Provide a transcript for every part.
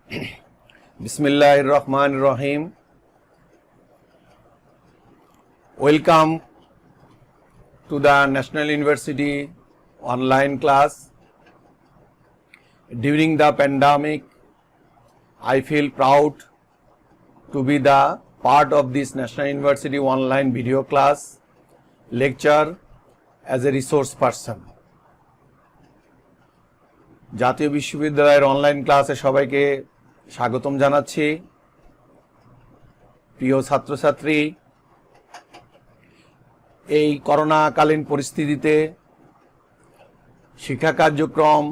Bismillahir Rahmanir Rahim. Welcome to the National University online class. During the pandemic, I feel proud to be the part of this National University online video class lecture as a resource person. জাতীয় বিশ্ববিদ্যালয়ের online ক্লাসে সবাইকে স্বাগতম জানাচ্ছি। প্রিয় ছাত্রছাত্রী, এই করোনাকালীন পরিস্থিতিতে শিক্ষা কার্যক্রম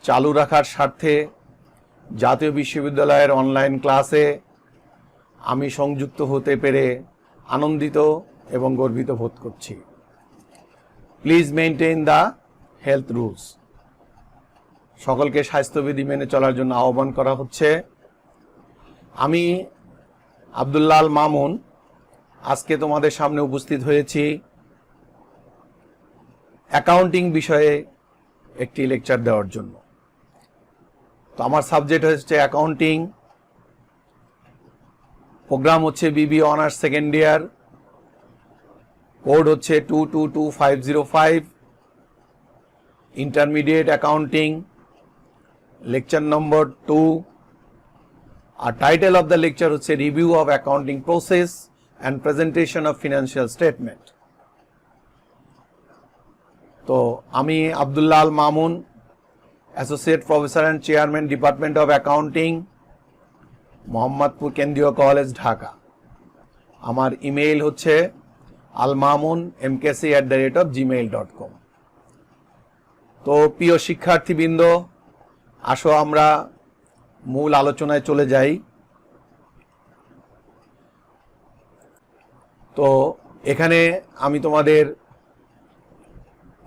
চালু রাখার স্বার্থে জাতীয় বিশ্ববিদ্যালয়ের অনলাইন ক্লাসে আমি সংযুক্ত হতে পেরে আনন্দিত এবং গর্বিত বোধ করছি। Please maintain the health rules. সকলকে স্বাস্থ্যবিধি মেনে চলার জন্য আহ্বান করা হচ্ছে। আমি আব্দুল্লাহ আল মামুন আজকে তোমাদের সামনে উপস্থিত হয়েছি অ্যাকাউন্টিং বিষয়ে একটি লেকচার দেওয়ার জন্য। তো আমার সাবজেক্ট হচ্ছে অ্যাকাউন্টিং, প্রোগ্রাম হচ্ছে বিবি অনার্স সেকেন্ড ইয়ার, কোড হচ্ছে 222505, intermediate accounting, lecture number 2. Our title of the lecture হচ্ছে review of accounting process and presentation of financial statement. তো আমি Abdullah Al Mamun, associate professor and chairman department of accounting, Mohammadpur কেন্দ্রীয় college, Dhaka. আমার email হচ্ছে almamun@gmail.com। তো প্রিয় শিক্ষার্থীবৃন্দ, আসো আমরা মূল আলোচনায় চলে যাই। তো এখানে আমি তোমাদের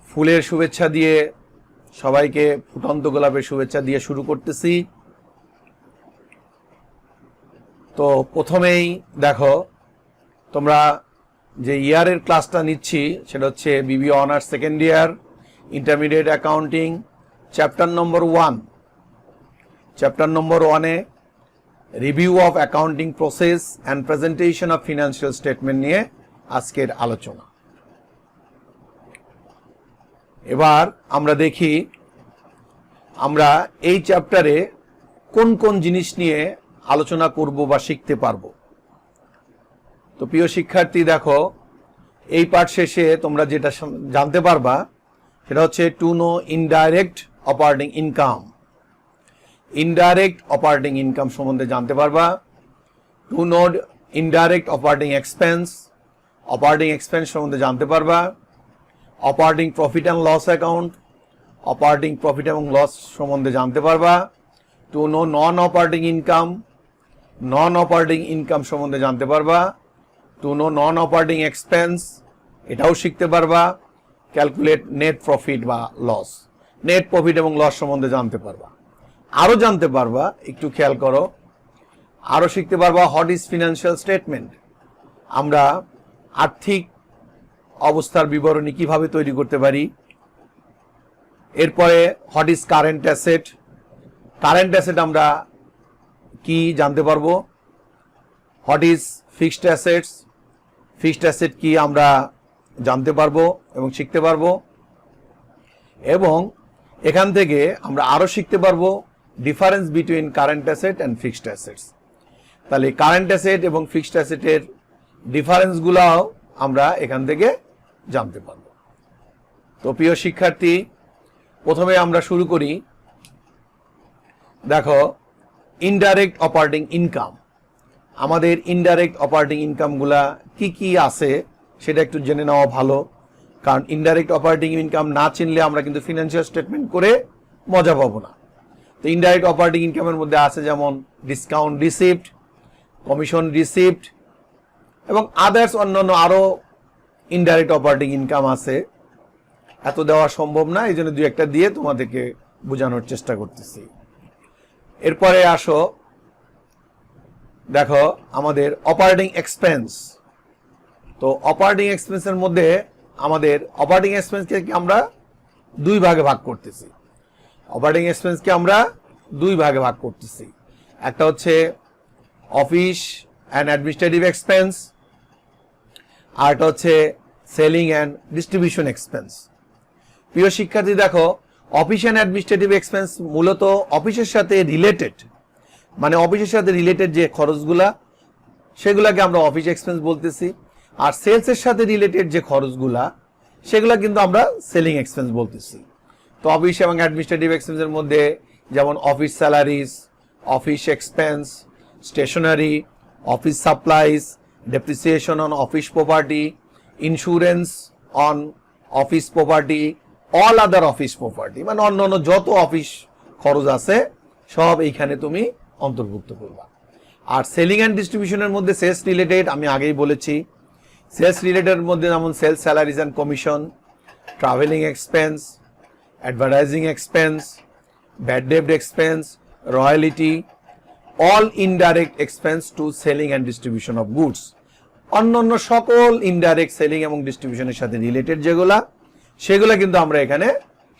ফুলের শুভেচ্ছা দিয়ে, সবাইকে ফুটন্ত গোলাপের শুভেচ্ছা দিয়ে শুরু করতেছি। তো প্রথমেই দেখো, তোমরা যে ইয়ারের ক্লাসটা নিচ্ছি সেটা হচ্ছে বিবি honours second year, intermediate accounting, chapter number 1। Chapter number 1-এ review of accounting process and presentation of financial statement নিয়ে আজকের আলোচনা। এবার আমরা দেখি আমরা এই চ্যাপ্টারে কোন কোন জিনিস নিয়ে আলোচনা করব বা শিখতে পারবো। তো প্রিয় শিক্ষার্থী, দেখো এই পাঠ শেষে তোমরা যেটা জানতে পারবা সেটা হচ্ছে to know indirect operating income. Indirect operating income সম্বন্ধে জানতে পারবা। To know indirect operating expense, operating expense সম্বন্ধে জানতে পারবা। Operating profit and loss account, operating profit এবং লস সম্বন্ধে জানতে পারবা। To know non operating income, non operating income সম্বন্ধে জানতে পারবা। To know non operating expense, এটাও শিখতে পারবা। ক্যালকুলেট নেট প্রফিট বা লস, নেট প্রফিট এবং লস সম্বন্ধে জানতে পারবা। আরও জানতে পারবা, একটু খেয়াল করো, আরও শিখতে পারবা হোয়াট ইজ ফিনান্সিয়াল স্টেটমেন্ট। আমরা আর্থিক অবস্থার বিবরণী কিভাবে তৈরি করতে পারি। এরপরে what is current asset, current asset আমরা কি জানতে পারবো। What is fixed assets, fixed asset কি আমরা জানতে পারবো এবং শিখতে পারবো। এবং এখান থেকে আমরা আরও শিখতে পারবো difference between current asset and fixed assets. তাহলে কারেন্ট অ্যাসেট এবং ফিক্সড অ্যাসেটের ডিফারেন্সগুলোও আমরা এখান থেকে জানতে পারবো। তো প্রিয় শিক্ষার্থী, প্রথমে আমরা শুরু করি। দেখো, ইনডাইরেক্ট অপারেটিং ইনকাম। আমাদের ইনডাইরেক্ট অপারেটিং ইনকামগুলা কি কি আছে সেটা একটু জেনে নেওয়া ভালো, কারণ ইনডাইরেক্ট অপারেটিং ইনকাম না চিনলে আমরা কিন্তু ফিনান্সিয়াল স্টেটমেন্ট করে মজা পাবো না। তো ইনডাইরেক্ট অপারেটিং ইনকামের মধ্যে আছে যেমন ডিসকাউন্ট রিসিপ্ট, কমিশন রিসিপ্ট এবং আদার্স অন্যান্য আরও ইনডাইরেক্ট অপারেটিং ইনকাম আছে। এত দেওয়া সম্ভব না, এই জন্য 2-1টা দিয়ে তোমাদেরকে বোঝানোর চেষ্টা করতেছি। এরপরে আসো, দেখো আমাদের অপারেটিং এক্সপেন্স। তো অপারেটিং এক্সপেন্সের মধ্যে আমাদের অপারেটিং এক্সপেন্সকে আমরা দুই ভাগে ভাগ করতেছি। অপারেটিং এক্সপেন্সকে আমরা দুই ভাগে ভাগ করতেছি। একটা হচ্ছে অফিস অ্যান্ড অ্যাডমিনিস্ট্রেটিভ এক্সপেন্স, আর একটা হচ্ছে সেলিং অ্যান্ড ডিস্ট্রিবিউশন এক্সপেন্স। প্রিয় শিক্ষার্থী দেখো, অফিস অ্যান্ড অ্যাডমিনিস্ট্রেটিভ এক্সপেন্স মূলত অফিসের সাথে রিলেটেড, মানে অফিসের সাথে রিলেটেড যে খরচগুলা সেগুলাকে আমরা অফিস এক্সপেন্স বলতেছি। আর সেলসের সাথে রিলেটেড যে খরচগুলা সেগুলা কিন্তু আমরা সেলিং এক্সপেন্স বলতেছি। তো অফিস এবং অ্যাডমিনিস্ট্রেটিভ এক্সপেন্সের মধ্যে যেমন office salaries, office expense, stationery, office supplies, depreciation on office property, insurance on office property, all other office property, মানে অন্যান্য যত অফিস খরচ আছে সব এইখানে তুমি অন্তর্ভুক্ত করবা। আর সেলিং অ্যান্ড ডিস্ট্রিবিউশনের মধ্যে সেলস রিলেটেড আমি আগেই বলেছি, সেলস রিলেটেড মধ্যে যেমন sales salaries and commission, travelling expense, advertising expense, bad debt expense, royalty, all indirect expense to selling and distribution of goods, অন্যান্য সকল ইনডাইরেক্ট সেলিং এবং ডিস্ট্রিবিউশনের সাথে রিলেটেড যেগুলা সেগুলা কিন্তু আমরা এখানে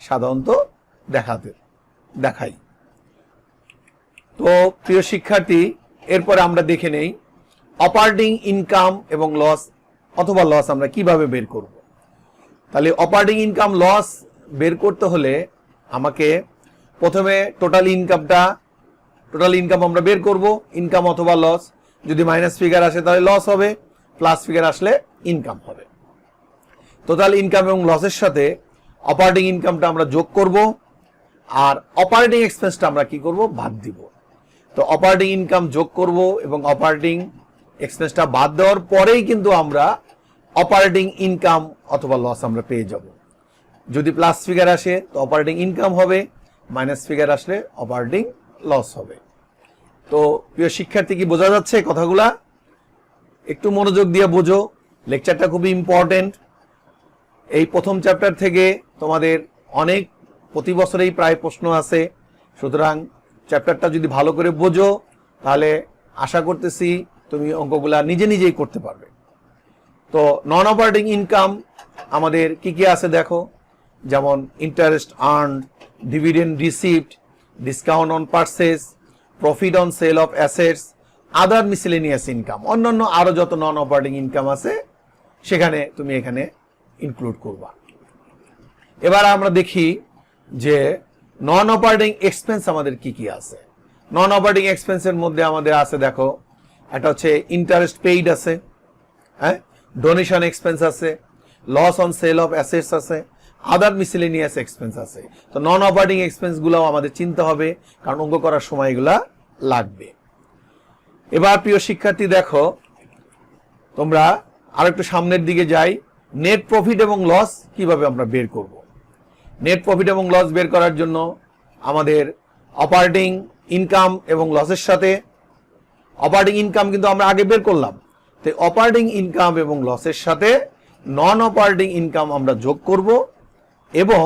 সাধারণত দেখাই। তো প্রিয় শিক্ষার্থী, এরপরে আমরা দেখে নেই অপারেটিং ইনকাম এবং লস অথবা লস আমরা কিভাবে বের করব। তাহলে অপারেটিং ইনকাম লস বের করতে হলে আমাকে প্রথমে টোটাল ইনকাম আমরা বের করব, ইনকাম অথবা লস। যদি মাইনাস ফিগার আসে তাহলে লস হবে, প্লাস ফিগার আসলে ইনকাম হবে। টোটাল ইনকাম এবং লসের সাথে অপারেটিং ইনকামটা আমরা যোগ করব, আর অপারেটিং এক্সপেন্সটা আমরা কি করব, বাদ দিব। তো অপারেটিং ইনকাম যোগ করব এবং অপারেটিং এক্সপেন্সটা বাদ দেওয়ার পরেই কিন্তু আমরা অপারেটিং ইনকাম অথবা লস আমরা পেয়ে যাব। যদি প্লাস ফিগার আসে তো অপারেটিং ইনকাম হবে, মাইনাস ফিগার আসলে অপারেটিং লস হবে। তো প্রিয় শিক্ষার্থী, কি বোঝা যাচ্ছে কথাগুলা? একটু মনোযোগ দিয়ে বোঝো, লেকচারটা খুবই ইম্পর্টেন্ট। এই প্রথম চ্যাপ্টার থেকে তোমাদের অনেক প্রতি বছরেই প্রায় প্রশ্ন আছে, সুতরাং চ্যাপ্টারটা যদি ভালো করে বোঝো তাহলে আশা করতেছি তুমি অঙ্কগুলা নিজেই করতে পারবে। তো নন অপারেটিং ইনকাম আমাদের কি কি আছে দেখো, যেমন interest earn, dividend received, discount on purchase, profit on sale of assets, other miscellaneous income, অন্যান্য আরো যত নন অপারেটিং ইনকাম আছে সেখানে তুমি এখানে ইনক্লুড করবা। এবার আমরা দেখি যে নন অপারেটিং এক্সপেন্স আমাদের কি কি আছে। নন অপারেটিং এক্সপেন্সের মধ্যে আমাদের আছে দেখো, একটা হচ্ছে ইন্টারেস্ট পেইড আছে, হ্যাঁ, ডোনেশন এক্সপেন্স আছে, loss on sale of assets আছে, আদার মিসেলেনিয়াস এক্সপেন্স আছে। তো নন অপারেটিং এক্সপেন্স গুলো আমাদের চিনতে হবে, কারণ অঙ্ক করার সময় এগুলা লাগবে। এবার প্রিয় শিক্ষার্থী দেখো, তোমরা আরেকটু সামনের দিকে যাই, নেট প্রফিট এবং লস কিভাবে আমরা বের করব। নেট প্রফিট এবং লস বের করার জন্য আমাদের অপারেটিং ইনকাম এবং লসের সাথে, অপারেটিং ইনকাম কিন্তু আমরা আগে বের করলাম, তো অপারেটিং ইনকাম এবং লসের সাথে নন অপারেটিং ইনকাম আমরা যোগ করব এবং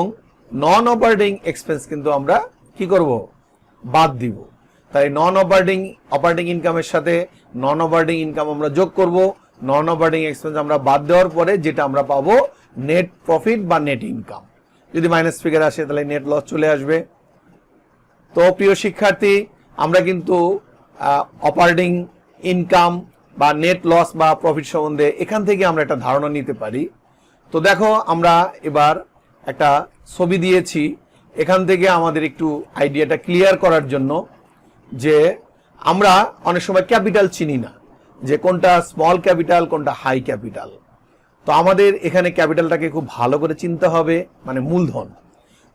নন অপারেটিং এক্সপেন্স কিন্তু আমরা কি করব, বাদ দিব। তাই অপারেটিং ইনকামের সাথে নন অপারেটিং ইনকাম আমরা যোগ করব, নন অপারেটিং এক্সপেন্স আমরা বাদ দেওয়ার পরে যেটা আমরা পাবো নেট প্রফিট বা নেট ইনকাম। যদি মাইনাস ফিগার আসে তাহলে নেট লস চলে আসবে। তো প্রিয় শিক্ষার্থী, আমরা কিন্তু অপারেটিং ইনকাম বা নেট লস বা প্রফিট সম্বন্ধে এখান থেকে আমরা একটা ধারণা নিতে পারি। তো দেখো, আমরা এবার একটা ছবি দিয়েছি, এখান থেকে আমাদের একটু আইডিয়াটা ক্লিয়ার করার জন্য, যে আমরা অনেক সময় ক্যাপিটাল চিনি না, যে কোনটা স্মল ক্যাপিটাল কোনটা হাই ক্যাপিটাল। তো আমাদের এখানে ক্যাপিটালটাকে খুব ভালো করে চিনতে হবে, মানে মূলধন।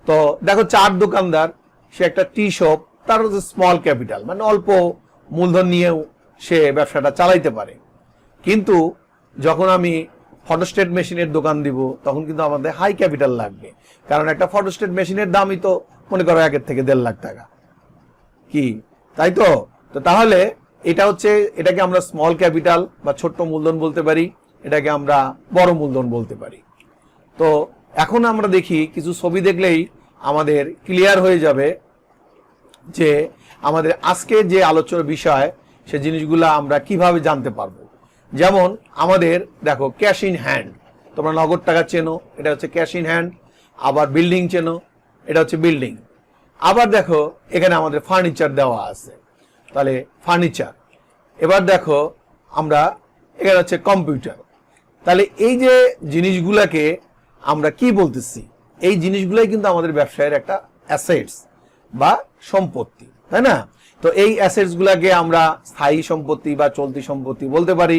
তো দেখো, চার দোকানদার, সে একটা টি শপ, তার হচ্ছে স্মল ক্যাপিটাল, মানে অল্প মূলধন নিয়েও সে ব্যবসাটা চালাইতে পারে। কিন্তু যখন আমি ফটোস্টেট মেশিনের দোকান দিব তখন কিন্তু আমাদের হাই ক্যাপিটাল লাগবে, কারণ একটা ফটোস্টেট মেশিনের দামই তো মনে করো 1 থেকে 1.5 লাখ টাকা, কি তাই তো? তো তাহলে এটাকে আমরা স্মল ক্যাপিটাল বা ছোট্ট মূলধন বলতে পারি, এটাকে আমরা বড় মূলধন বলতে পারি। তো এখন আমরা দেখি, কিছু ছবি দেখলেই আমাদের ক্লিয়ার হয়ে যাবে যে আমাদের আজকে যে আলোচনার বিষয় সে জিনিসগুলো আমরা কিভাবে জানতে পারবো। যেমন আমাদের দেখো, ক্যাশ ইন হ্যান্ড, তোমরা নগদ টাকা চেনো, এটা হচ্ছে ক্যাশ ইন হ্যান্ড। আবার বিল্ডিং চেনো, এটা হচ্ছে বিল্ডিং। আবার দেখো, এখানে আমাদের ফার্নিচার দেওয়া আছে। তাহলে ফার্নিচার। এবার দেখো আমরা এখানে হচ্ছে কম্পিউটার। তাহলে এই যে জিনিসগুলাকে আমরা কি বলতেছি, এই জিনিসগুলাই কিন্তু আমাদের ব্যবসায়ের একটা অ্যাসেটস বা সম্পত্তি, তাই না? তো এই অ্যাসেটস গুলাকে আমরা স্থায়ী সম্পত্তি বা চলতি সম্পত্তি বলতে পারি।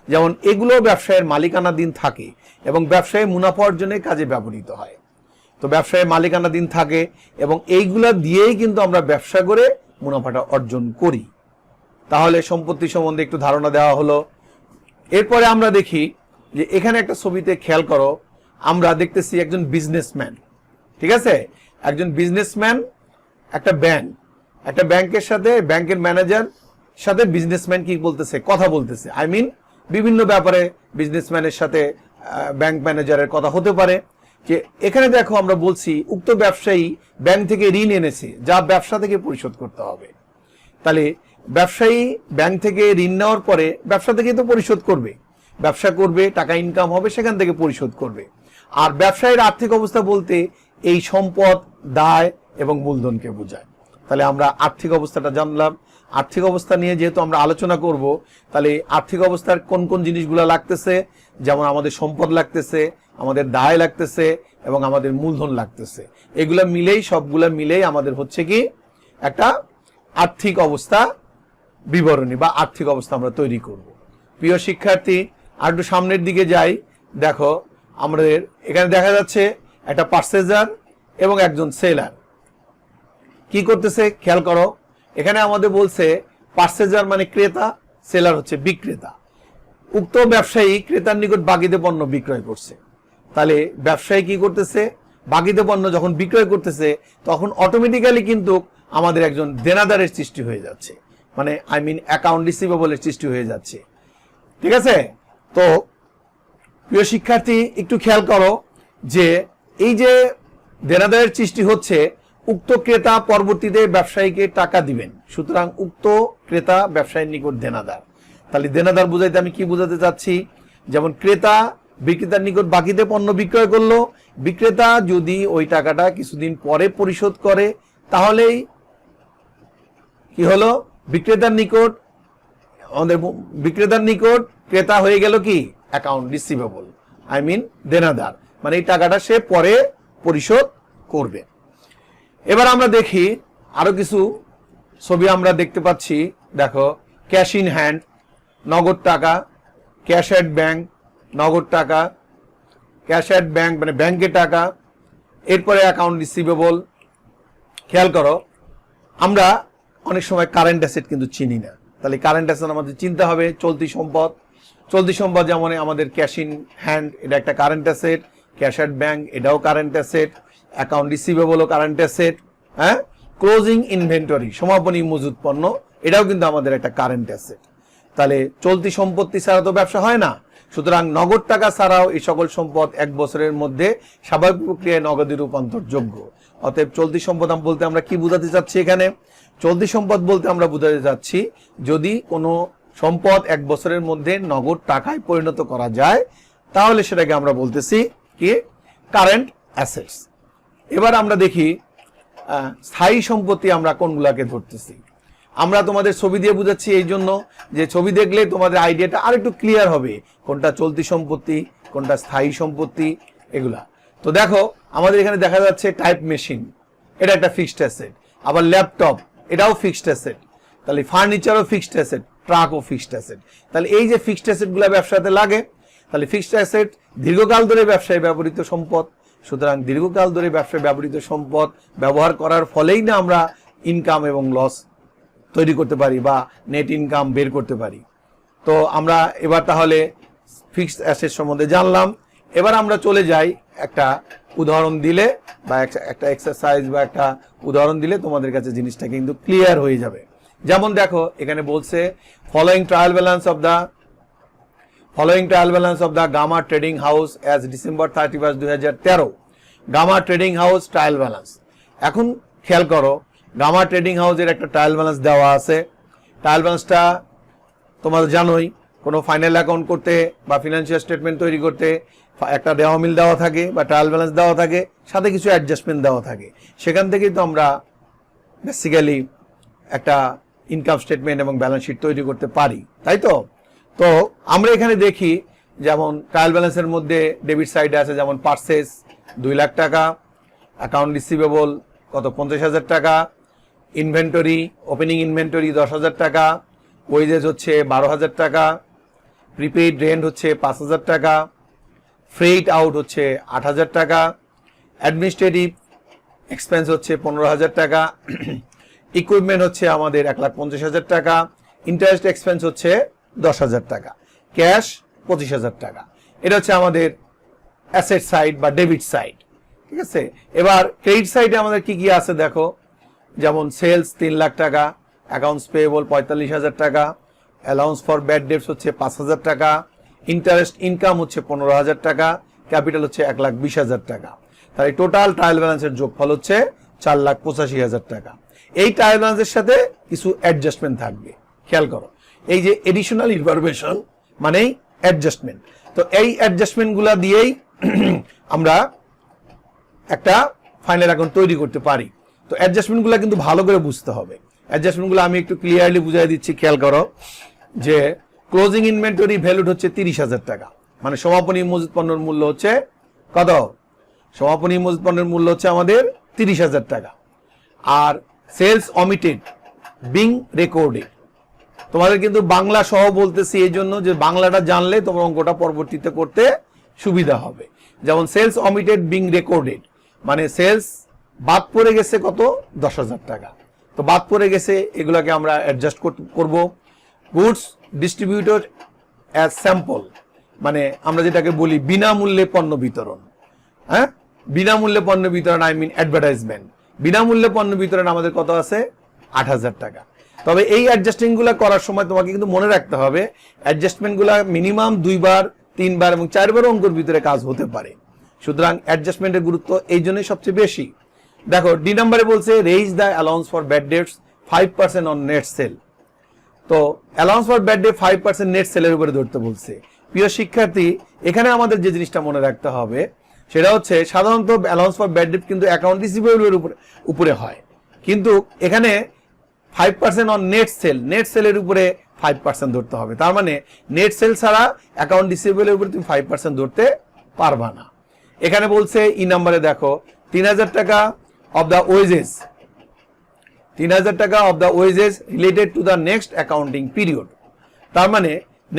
যেমন এগুলো ব্যবসায়ের মালিকানাধীন থাকে এবং ব্যবসায় মুনাফা অর্জনের কাজে ব্যবহৃত হয়। তো ব্যবসায় মালিকানাধীন থাকে এবং এইগুলা দিয়েই কিন্তু আমরা ব্যবসা করে মুনাফাটা অর্জন করি। তাহলে সম্পত্তি সম্বন্ধে একটু ধারণা দেওয়া হলো। এরপরে আমরা দেখি যে এখানে একটা ছবিতে খেয়াল করো, আমরা দেখতেছি একজন বিজনেসম্যান, ঠিক আছে? একজন বিজনেসম্যান একটা ব্যাংকের সাথে, ব্যাংকের ম্যানেজার সাথে বিজনেসম্যান কি বলতেছে, কথা বলতেছে। আই মিন বিভিন্ন ব্যাপারে বিজনেসম্যানের সাথে ব্যাংক ম্যানেজারের কথা হতে পারে। যে এখানে দেখো আমরা বলছি উক্ত ব্যবসায়ী ব্যাংক থেকে ঋণ এনেছে যা ব্যবসা থেকে পরিশোধ করতে হবে। তাহলে ব্যবসায়ী ব্যাংক থেকে ঋণ নেওয়ার পরে ব্যবসা থেকে তো পরিশোধ করবে, ব্যবসা করবে, টাকা ইনকাম হবে, সেখান থেকে পরিশোধ করবে। আর ব্যবসায়ীর আর্থিক অবস্থা বলতে এই সম্পদ, দায় এবং মূলধনকে বোঝায়। তাহলে আমরা আর্থিক অবস্থাটা জানলাম। আর্থিক অবস্থা নিয়ে যেহেতু আমরা আলোচনা করব, তাহলে আর্থিক অবস্থার কোন কোন জিনিসগুলো লাগতেছে, যেমন আমাদের সম্পদ লাগতেছে, আমাদের দায় লাগতেছে এবং আমাদের মূলধন লাগতেছে। এগুলা মিলেই, সবগুলা মিলেই আমাদের হচ্ছে কি একটা আর্থিক অবস্থা বিবরণী বা আর্থিক অবস্থা আমরা তৈরি করব। প্রিয় শিক্ষার্থী, আর একটু সামনের দিকে যাই। দেখো আমাদের এখানে দেখা যাচ্ছে একটা পারচেজার এবং একজন সেলার কি করতেছে, খেয়াল করো। এখানে আমাদের বলছে পারচেজার মানে ক্রেতা, সেলার হচ্ছে বিক্রেতা। উক্ত ব্যবসায়ী ক্রেতার নিকট বাকিতে পণ্য বিক্রয় করছে। তাহলে ব্যবসায়ী কি করতেছে, বাকিতে পণ্য যখন বিক্রয় করতেছে তখন অটোমেটিক্যালি কিন্তু আমাদের একজন দেনাদারের সৃষ্টি হয়ে যাচ্ছে, মানে আই মিন অ্যাকাউন্ট রিসিভেবলের সৃষ্টি হয়ে যাচ্ছে, ঠিক আছে? তো প্রিয় শিক্ষার্থী একটু খেয়াল করো যে এই যে দেনাদারের সৃষ্টি হচ্ছে, উক্ত ক্রেতা পরবর্তীতে ব্যবসায়ীকে টাকা দিবেন, সুতরাং উক্ত ক্রেতা ব্যবসায়ীর নিকট দেনাদার। তাহলে দেনাদার বুঝাইতে আমি কি বোঝাতে চাচ্ছি, যেমন ক্রেতা বিক্রেতার নিকট বাকিতে পণ্য বিক্রয় করলো, বিক্রেতা যদি ওই টাকাটা কিছুদিন পরে পরিশোধ করে তাহলেই কি হলো, বিক্রেতার নিকট ক্রেতা হয়ে গেল কি অ্যাকাউন্ট রিসিভেবল, আই মিন দেনাদার, মানে এই টাকাটা সে পরে পরিশোধ করবে। এবার আমরা দেখি আরো কিছু ছবি আমরা দেখতে পাচ্ছি। দেখো ক্যাশ ইন হ্যান্ড, নগদ টাকা, ক্যাশ অ্যাট ব্যাংক, নগদ টাকা, ক্যাশ অ্যাট ব্যাংক মানে ব্যাংকে টাকা, এরপরে অ্যাকাউন্ট রিসিভেবল। খেয়াল করো আমরা অনেক সময় কারেন্ট অ্যাসেট কিন্তু চিনি না। তাহলে কারেন্ট অ্যাসেট আমাদের চিনতে হবে চলতি সম্পদ। চলতি সম্পদ যেমন আমাদের ক্যাশ ইন হ্যান্ড, এটা একটা current asset, cash at bank এটাও কারেন্ট অ্যাসেট, অ্যাকাউন্ট রিসিভেবলও কারেন্ট অ্যাসেট, হ্যাঁ, ক্লোজিং ইনভেন্টরি সমাপনী মজুদ পণ্য এটাও কিন্তু আমাদের একটা কারেন্ট অ্যাসেট। তাহলে চলতি সম্পত্তি ছাড়া তো ব্যবসা হয় না, সুতরাং নগদ টাকা ছাড়াও এই সকল সম্পদ 1 বছরের মধ্যে স্বাভাবিক প্রক্রিয়ায় নগদে রূপান্তরযোগ্য। অতএব চলতি সম্পদ বলতে আমরা কি বোঝাতে চাচ্ছি, এখানে চলতি সম্পদ বলতে আমরা বোঝাতে চাচ্ছি যদি কোনো সম্পদ 1 বছরের মধ্যে নগদ টাকায় পরিণত করা যায় তাহলে সেটাকে আমরা বলতেছি কি কারেন্ট অ্যাসেটস। এবার আমরা দেখি স্থায়ী সম্পত্তি আমরা কোনগুলাকে ধরতেছি। আমরা তোমাদের ছবি দিয়ে বুঝাচ্ছি এই জন্য যে ছবি দেখলে তোমাদের আইডিয়াটা আর একটু ক্লিয়ার হবে কোনটা চলতি সম্পত্তি কোনটা স্থায়ী সম্পত্তি এগুলা। তো দেখো আমাদের এখানে দেখা যাচ্ছে টাইপ মেশিন, এটা একটা ফিক্সড অ্যাসেট, আবার ল্যাপটপ এটাও ফিক্সড অ্যাসেট, তাহলে ফার্নিচারও ফিক্সড অ্যাসেট, ট্রাকও ফিক্সড অ্যাসেট। তাহলে এই যে ফিক্সড অ্যাসেটগুলো ব্যবসাতে লাগে, তাহলে ফিক্সড অ্যাসেট দীর্ঘকাল ধরে ব্যবসায় ব্যবহৃত সম্পদ, সুতরাং দীর্ঘকাল ধরে ব্যবসায় ব্যবহৃত সম্পদ ব্যবহার করার ফলেই না আমরা ইনকাম এবং লস তৈরি করতে পারি বা নেট ইনকাম বের করতে পারি। তো আমরা এবার তাহলে ফিক্সড অ্যাসেট সম্বন্ধে জানলাম। এবার আমরা চলে যাই একটা উদাহরণ দিলে বা একটা এক্সারসাইজ বা একটা উদাহরণ দিলে তোমাদের কাছে জিনিসটা কিন্তু ক্লিয়ার হয়ে যাবে। যেমন দেখো এখানে বলছে following trial balance of the Gamma trading House as December 31, 2013, Gamma trading House trial balance. এখন খেয়াল করো গামা ট্রেডিং হাউসের একটা ট্রায়াল ব্যালেন্স দেওয়া আছে। ট্রায়াল ব্যালেন্সটা তোমরা জানোই কোনো ফাইনাল অ্যাকাউন্ট করতে বা ফিনান্সিয়াল স্টেটমেন্ট তৈরি করতে একটা দেওয়া মিল দেওয়া থাকে বা ট্রায়াল ব্যালেন্স দেওয়া থাকে, সাথে কিছু অ্যাডজাস্টমেন্ট দেওয়া থাকে। সেখান থেকেই তো আমরা বেসিক্যালি একটা ইনকাম স্টেটমেন্ট এবং ব্যালেন্স শিট তৈরি করতে পারি, তাই তো? তো আমরা এখানে দেখি যেমন ট্রায়াল ব্যালেন্সের মধ্যে ডেবিট সাইডে আছে যেমন পারচেস 2 লাখ টাকা, অ্যাকাউন্ট রিসিভেবল কত 50,000 টাকা, ইনভেন্টরি ওপেনিং ইনভেন্টরি 10,000 টাকা, ওয়েজেস হচ্ছে 12,000 টাকা, প্রিপেইড রেন্ট হচ্ছে 5,000 টাকা, ফ্রেইট আউট হচ্ছে 8,000 টাকা, অ্যাডমিনিস্ট্রেটিভ এক্সপেন্স হচ্ছে 15,000 টাকা, ইকুইপমেন্ট হচ্ছে আমাদের 1,50,000 টাকা, ইন্টারেস্ট এক্সপেন্স হচ্ছে 10,000 টাকা, ক্যাশ 25,000 টাকা। এটা হচ্ছে আমাদের অ্যাসেট সাইড বা ডেবিট সাইড, ঠিক আছে? এবার ক্রেডিট সাইডে আমাদের কি কি আছে দেখো, যেমন সেলস 3 লাখ টাকা, অ্যাকাউন্টস পেয়েবল 45,000 টাকা, অ্যালাউন্স ফর ব্যাড ডেটস হচ্ছে 5,000 টাকা, ইন্টারেস্ট ইনকাম হচ্ছে 15,000 টাকা, ক্যাপিটাল হচ্ছে 1,20,000 টাকা। তাহলে টোটাল ট্রায়াল ব্যালেন্সের যোগফল হচ্ছে 4,85,000 টাকা। এই ট্রায়াল ব্যালেন্সের সাথে কিছু অ্যাডজাস্টমেন্ট থাকবে, খেয়াল করো। এই যে এডিশনাল ইনফরমেশন মানে অ্যাডজাস্টমেন্ট, তো এই অ্যাডজাস্টমেন্টগুলো দিয়েই আমরা একটা ফাইনাল অ্যাকাউন্ট তৈরি করতে পারি। তো অ্যাডজাস্টমেন্টগুলো কিন্তু ভালো করে বুঝতে হবে। অ্যাডজাস্টমেন্টগুলো আমি একটু ক্লিয়ারলি বুঝাই দিচ্ছি, খেয়াল করো। যে ক্লোজিং ইনভেন্টরি ভ্যালুড হচ্ছে 30,000 টাকা, মানে সমাপনী মজুত পণ্যের মূল্য হচ্ছে কত? সমাপনী মজুত পণ্যের মূল্য হচ্ছে আমাদের 30,000 টাকা। আর সেলস অমিটেড বিং রেকর্ডেড, তোমাদের কিন্তু বাংলা সহ বলতেছি এই জন্য যে বাংলাটা জানলে তোমার অঙ্কটা পরবর্তীতে করতে সুবিধা হবে। যেমন সেলস অমিটেড বিং রেকর্ডেড মানে সেলস বাদ পড়ে গেছে কত? 10,000 টাকা। তো বাদ পড়ে গেছে, এগুলাকে আমরা অ্যাডজাস্ট করব। গুডস ডিস্ট্রিবিউটেড অ্যাজ স্যাম্পল মানে আমরা যেটাকে বলি বিনামূল্যে পণ্য বিতরণ। হ্যাঁ, বিনামূল্যে পণ্য বিতরণ আই মিন অ্যাডভার্টাইজমেন্ট। বিনামূল্যে পণ্য বিতরণ আমাদের কত আছে? 8,000 টাকা। তবে এই অ্যাডজাস্টিংগুলো করার সময় তোমাকে কিন্তু মনে রাখতে হবে অ্যাডজাস্টমেন্টগুলো মিনিমাম 2 বার 3 বার এবং 4 বার অঙ্কের ভিতরে কাজ হতে পারে। সুতরাং অ্যাডজাস্টমেন্টের গুরুত্ব এই জন্যই সবচেয়ে বেশি। দেখো ডি নাম্বারে বলছে raise the allowance for bad debts 5% on net sale. তো allowance for bad debt 5% net সেলের উপরে ধরতে বলছে। প্রিয় শিক্ষার্থী, এখানে আমাদের যে জিনিসটা মনে রাখতে হবে সেটা হচ্ছে সাধারণত অ্যালাউন্স ফর ব্যাড ডেট কিন্তু অ্যাকাউন্ট রিসিভেবলের উপরে হয়, কিন্তু এখানে 5% অন নেট সেল, নেট সেলের উপরে 5% ধরতে হবে। তার মানে নেট সেল ছাড়া অ্যাকাউন্ট রিসিভেবলের উপরে তুমি 5% ধরতে পারবা না। এখানে বলছে ই নাম্বারে দেখো 3,000 টাকা অফ দ্য ওয়েজেস, 3,000 টাকা of the wages related to the next accounting period. তার মানে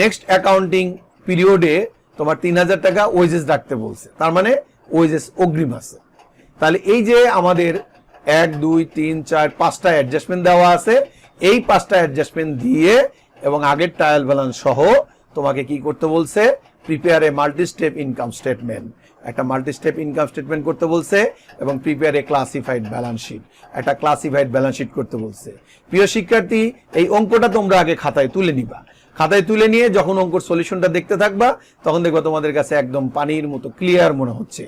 নেক্সট অ্যাকাউন্টিং পিরিয়ডে তোমার 3,000 টাকা ওয়েজেস রাখতে বলছে, তার মানে ওয়েজেস অগ্রিম আছে। তাহলে এই যে আমাদের 1 2 3 4 5টা অ্যাডজাস্টমেন্ট দেওয়া আছে, এই 5টা অ্যাডজাস্টমেন্ট দিয়ে এবং আগের ট্রায়াল ব্যালেন্স সহ তোমাকে কি করতে বলছে? Prepare a multi step income statement, একটা মাল্টি স্টেপ ইনকাম স্টেটমেন্ট করতে বলছে এবং prepare a classified balance sheet, একটা ক্লাসিফাইড ব্যালেন্স শিট করতে বলছে। প্রিয় শিক্ষার্থী, এই অঙ্কটা তোমরা আগে খাতায় তুলে নিবা। খাতায় তুলে নিয়ে যখন অঙ্কর সলিউশনটা দেখতে থাকবা তখন দেখবা তোমাদের কাছে একদম পানির মতো ক্লিয়ার মনে হচ্ছে।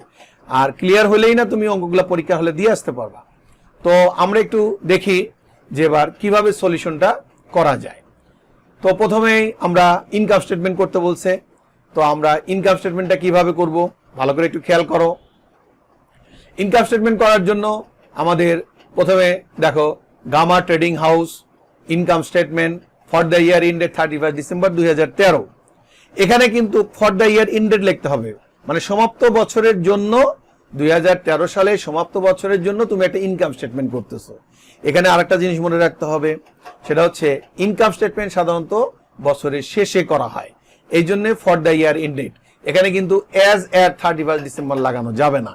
আর ক্লিয়ার হলেই না তুমি অঙ্কগুলো পরীক্ষা হলে দিয়ে আসতে পারবা। তো আমরা একটু দেখি যে এবার কিভাবে সলিউশনটা করা যায়। তো প্রথমেই আমরা ইনকাম স্টেটমেন্ট করতে বলছে। তো আমরা ইনকাম স্টেটমেন্টটা কিভাবে করব ভালো করে একটু খেয়াল করো। ইনকাম স্টেটমেন্ট করার জন্য আমাদের প্রথমে দেখো Gamma trading House income statement for the year ended 31 December 2013। এখানে কিন্তু ফর দ্য ইয়ার ইন্ডেড লিখতে হবে, মানে সমাপ্ত বছরের জন্য 2013 সালে সমাপ্ত বছরের জন্য তুমি একটা ইনকাম স্টেটমেন্ট করতেছো। এখানে আরেকটা জিনিস মনে রাখতে হবে, সেটা হচ্ছে ইনকাম স্টেটমেন্ট সাধারণত বছরের শেষে করা হয়, এই জন্য ফর দ্য ইয়ার ইন্ডেড। এখানে কিন্তু অ্যাজ এট 31 ডিসেম্বর লাগানো যাবে না,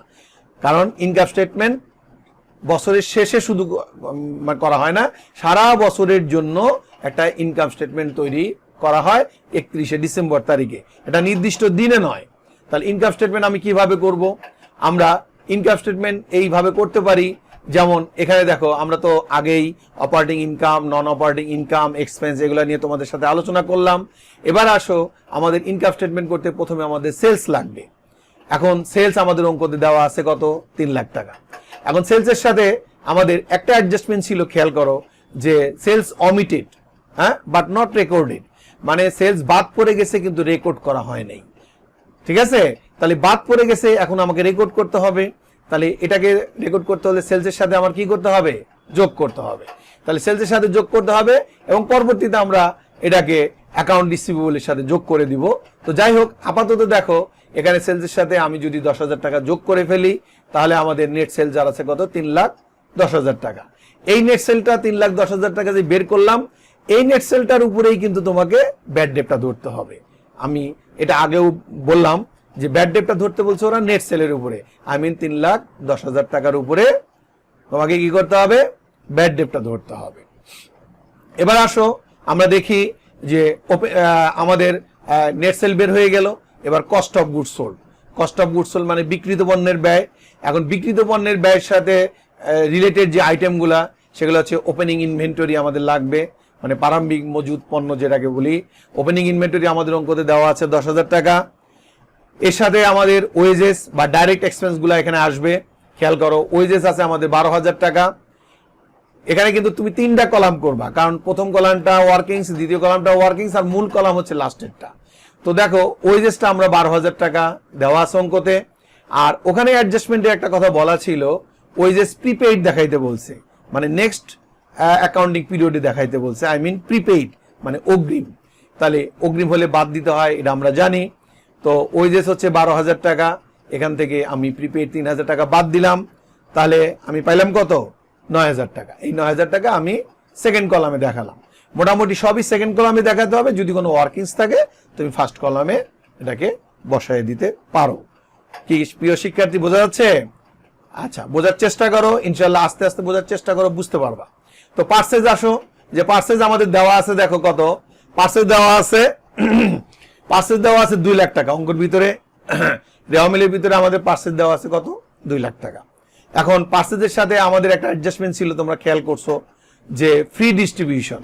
কারণ ইনকাম স্টেটমেন্ট বছরের শেষে শুধু করা হয় না, সারা বছরের জন্য একটা ইনকাম স্টেটমেন্ট তৈরি করা হয় 31শে ডিসেম্বর তারিখে, এটা নির্দিষ্ট দিনে নয়। তাহলে ইনকাম স্টেটমেন্ট আমি কিভাবে করব? আমরা ইনকাম স্টেটমেন্ট এইভাবে করতে পারি, যেমন এখানে দেখো আমরা তো আগেই operating income, non operating income, expense এগুলো নিয়ে তোমাদের সাথে আলোচনা করলাম। এবার আসো আমাদের ইনকাম স্টেটমেন্ট করতে প্রথমে আমাদের সেলস লাগবে। এখন সেলস আমাদের অঙ্কতে দেওয়া আছে কত? 3 লাখ টাকা। এখন সেলসের সাথে আমাদের একটা অ্যাডজাস্টমেন্ট ছিল, খেয়াল করো, যে সেলস অমিটেড, হ্যাঁ, বাট নট রেকর্ডেড, মানে সেলস বাদ পড়ে গেছে কিন্তু রেকর্ড করা হয় নাই। ঠিক আছে, তাহলে বাদ পড়ে গেছে, এখন আমাকে রেকর্ড করতে হবে। তাহলে এটাকে রেকর্ড করতে হলে সেলসের সাথে আমার কি করতে হবে? যোগ করতে হবে। তাহলে সেলসের সাথে যোগ করতে হবে এবং পরবর্তীতে আমরা এটাকে অ্যাকাউন্ট রিসিভেবলের সাথে যোগ করে দিব। তো যাই হোক, আপাতত দেখো এখানে সেলসের সাথে আমি যদি 10,000 টাকা যোগ করে ফেলি তাহলে আমাদের নেট সেল যার আছে কত, 3,10,000 টাকা। এই নেট সেলটা 3,10,000 টাকা যে বের করলাম, এই নেট সেলটার উপরেই কিন্তু তোমাকে ব্যাড ডেটটা ধরতে হবে। আমি এটা আগেও বললাম যে ব্যাড ডেটটা ধরতে বলছে ওরা নেট সেলের উপরে, 3,10,000 টাকার উপরে তোমাকে কি করতে হবে, ব্যাড ডেটটা ধরতে হবে। এবার আসো আমরা দেখি যে আমাদের নেট সেল বের হয়ে গেল। এবার cost of goods sold. Cost of goods sold মানে বিক্রিত পণ্যের ব্যয়। এখন বিক্রিত পণ্যের ব্যয়ের সাথে রিলেটেড যে আইটেমগুলা সেগুলো হচ্ছে ওপেনিং ইনভেন্টরি আমাদের লাগবে, মানে প্রারম্ভিক মজুদ পণ্য যেটাকে বলি। ওপেনিং ইনভেন্টরি আমাদের অঙ্কতে দেওয়া আছে 10,000 টাকা। এর সাথে আমাদের ওয়েজেস বা ডাইরেক্ট এক্সপেন্সগুলো এখানে আসবে। খেয়াল করো, ওয়েজেস আছে আমাদের 12,000 টাকা। এখানে কিন্তু তুমি 3টা কলাম করবা, কারণ প্রথম কলামটা ওয়ার্কিংস, দ্বিতীয় কলামটা ওয়ার্কিংস, আর মূল কলাম হচ্ছে লাস্টেরটা। তো দেখো ওয়েজেসটা আমরা 12,000 টাকা দেওয়া আছে অঙ্কতে। আর ওখানে অ্যাডজাস্টমেন্টের একটা কথা বলা ছিল, ওয়েজেস প্রিপেইড দেখাইতে বলছে, মানে নেক্সট অ্যাকাউন্টিং পিরিয়ডে দেখাইতে বলছে, আই মিন প্রিপেইড মানে অগ্রিম। তাহলে অগ্রিম হলে বাদ দিতে হয়, এটা আমরা জানি। তো ওয়েজেস হচ্ছে 12,000 টাকা, এখান থেকে আমি প্রিপেইড 3,000 টাকা বাদ দিলাম, তাহলে আমি পাইলাম কত, 9,000 টাকা। এই 9,000 টাকা আমি সেকেন্ড কলামে দেখালাম। মোটামুটি সবই সেকেন্ড কলামে দেখাতে হবে, যদি কোনো ওয়ার্কিংস থাকে তুমি ফার্স্ট কলামে এটাকে বসায় দিতে পারো। কি প্রিয় শিক্ষার্থী, বোঝা যাচ্ছে? আচ্ছা, বোঝার চেষ্টা করো, ইনশাল্লাহ আস্তে আস্তে বোঝার চেষ্টা করো, বুঝতে পারবা। তো পার্সেজ আসো, যে পার্সেজ আমাদের দেওয়া আছে, দেখো কত পার্সেজ দেওয়া আছে। পার্সেজ দেওয়া আছে 2 লাখ টাকা অঙ্কের ভিতরে। রেওয়া মিলের ভিতরে আমাদের পার্সেজ দেওয়া আছে কত, 2 লাখ টাকা। এখন পার্সেজের সাথে আমাদের একটা অ্যাডজাস্টমেন্ট ছিল, তোমরা খেয়াল করছো যে ফ্রি ডিস্ট্রিবিউশন,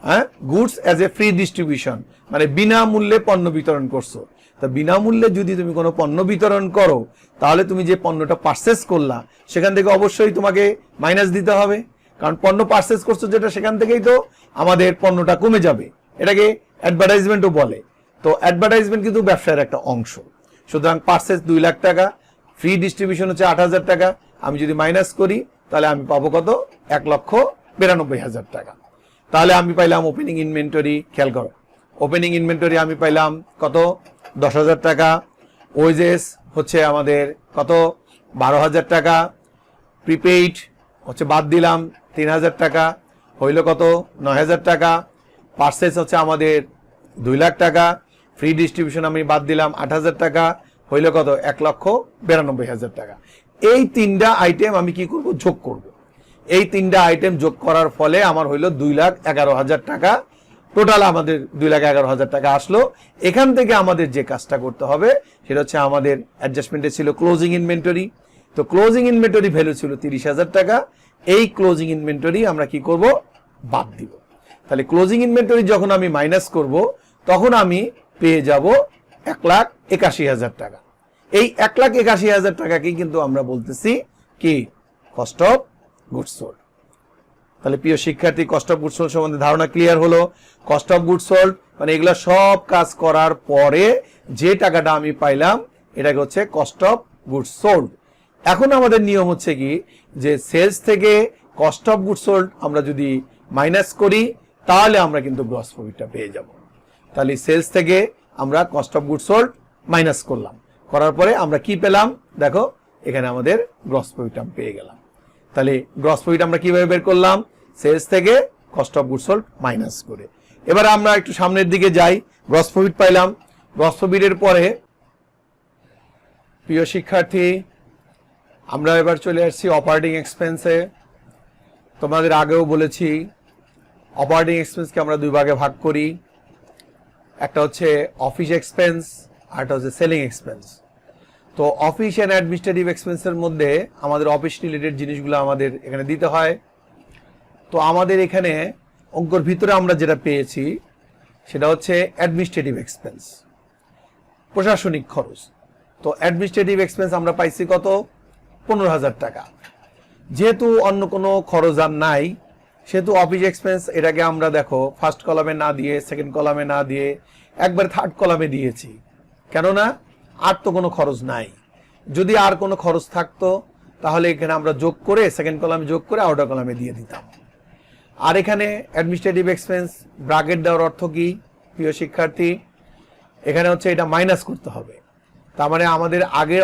হ্যাঁ, goods as a free distribution, মানে বিনামূল্যে পণ্য বিতরণ করছো। তা বিনামূল্যে যদি তুমি কোনো পণ্য বিতরণ করো, তাহলে তুমি যে পণ্যটা পার্সেস করলা সেখান থেকে অবশ্যই তোমাকে মাইনাস দিতে হবে, কারণ পণ্য পার্সেস করছো যেটা, সেখান থেকেই তো আমাদের পণ্যটা কমে যাবে। এটাকে অ্যাডভার্টাইজমেন্টও বলে। তো অ্যাডভার্টাইজমেন্ট কিন্তু ব্যবসার একটা অংশ। সুতরাং পার্সেস 2 লাখ টাকা, ফ্রি ডিস্ট্রিবিউশন হচ্ছে 8,000 টাকা। আমি যদি মাইনাস করি তাহলে আমি পাবো কত, 1,92,000 টাকা। তাহলে আমি পাইলাম ওপেনিং ইনভেন্টরি, খেয়াল করো, ওপেনিং ইনভেন্টরি আমি পাইলাম কত, 10,000 টাকা। ওয়েজেস হচ্ছে আমাদের কত, 12,000 টাকা। প্রিপেইড হচ্ছে বাদ দিলাম 3,000 টাকা, হইল কত, 9,000 টাকা। পার্সেস হচ্ছে আমাদের 2 লাখ টাকা। ফ্রি ডিস্ট্রিবিউশন আমি বাদ দিলাম 8,000 টাকা, হইল কত, 1,92,000 টাকা। এই 3টা আইটেম আমি কি করব, যোগ করব। এই 3টা আইটেম যোগ করার ফলে আমার হইল 2,11,000 টাকা। টোটাল আমাদের 2,11,000 টাকা আসলো। এখান থেকে আমাদের যে কাজটা করতে হবে সেটা হচ্ছে, আমাদের অ্যাডজাস্টমেন্টে ছিল ক্লোজিং ইনভেন্টরি। তো ক্লোজিং ইনভেন্টরি ভ্যালু ছিল 30,000 টাকা। এই ক্লোজিং ইনভেন্টরি আমরা কি করব, বাদ দিব। তাহলে ক্লোজিং ইনভেন্টরি যখন আমি মাইনাস করব, তখন আমি পেয়ে যাব 1,81,000 টাকা। এই 1,81,000 টাকাকেই কিন্তু আমরা বলতেছি কি, কস্ট অফ গুডস সোল্ড। তাহলে প্রিয় শিক্ষার্থী, কস্ট অফ গুডস সোল্ড সম্বন্ধে ধারণা ক্লিয়ার হলো। কস্ট অফ গুডস সোল্ড মানে এগুলা সব কাজ করার পরে যে টাকাটা আমি পাইলাম, এটাকে হচ্ছে কস্ট অফ গুডস সোল্ড। এখন আমাদের নিয়ম হচ্ছে কি, যে সেলস থেকে কস্ট অফ গুডস সোল্ড আমরা যদি মাইনাস করি, তাহলে আমরা কিন্তু গ্রস প্রফিটটা পেয়ে যাব। তাহলে সেলস থেকে আমরা cost of goods sold minus করলাম, করার পরে আমরা কি পেলাম, দেখো এখানে আমাদের গ্রস প্রফিটটা পেয়ে গেলাম। তাহলে গ্রস প্রফিট আমরা কিভাবে বের করলাম, সেলস থেকে cost of goods sold minus করে। এবার আমরা একটু সামনের দিকে যাই, গ্রস প্রফিট পাইলাম। গ্রস প্রফিটের পরে প্রিয় শিক্ষার্থী, আমরা এবার চলে আসছি অপারেটিং এক্সপেন্সে। তোমাদের আগেও বলেছি, অপারেটিং এক্সপেন্সকে আমরা 2 ভাগে ভাগ করি। একটা হচ্ছে অফিস এক্সপেন্স, আর একটা হচ্ছে সেলিং এক্সপেন্স। তো অফিস অ্যান্ড অ্যাডমিনিস্ট্রেটিভ এক্সপেন্সের মধ্যে আমাদের অফিস রিলেটেড জিনিসগুলো আমাদের এখানে দিতে হয়। তো আমাদের এখানে অঙ্কর ভিতরে আমরা যেটা পেয়েছি সেটা হচ্ছে অ্যাডমিনিস্ট্রেটিভ এক্সপেন্স, প্রশাসনিক খরচ। তো অ্যাডমিনিস্ট্রেটিভ এক্সপেন্স আমরা পাইছি কত, 15,000 টাকা। যেহেতু অন্য কোনো খরচ আর নাই, সেহেতু অফিস এক্সপেন্স এটাকে আমরা দেখো ফার্স্ট কলামে না দিয়ে, সেকেন্ড কলামে না দিয়ে, একবার থার্ড কলামে দিয়েছি। কেননা আর তো কোনো খরচ নাই। যদি আর কোনো খরচ থাকতো তাহলে এখানে আমরা যোগ করে, সেকেন্ড কলামে যোগ করে আউটার কলামে দিয়ে দিতাম। আর এখানে অ্যাডমিনিস্ট্রেটিভ এক্সপেন্স ব্র্যাকেট দেওয়ার অর্থ কি প্রিয় শিক্ষার্থী? এখানে হচ্ছে এটা মাইনাস করতে হবে। তার মানে আমাদের আগের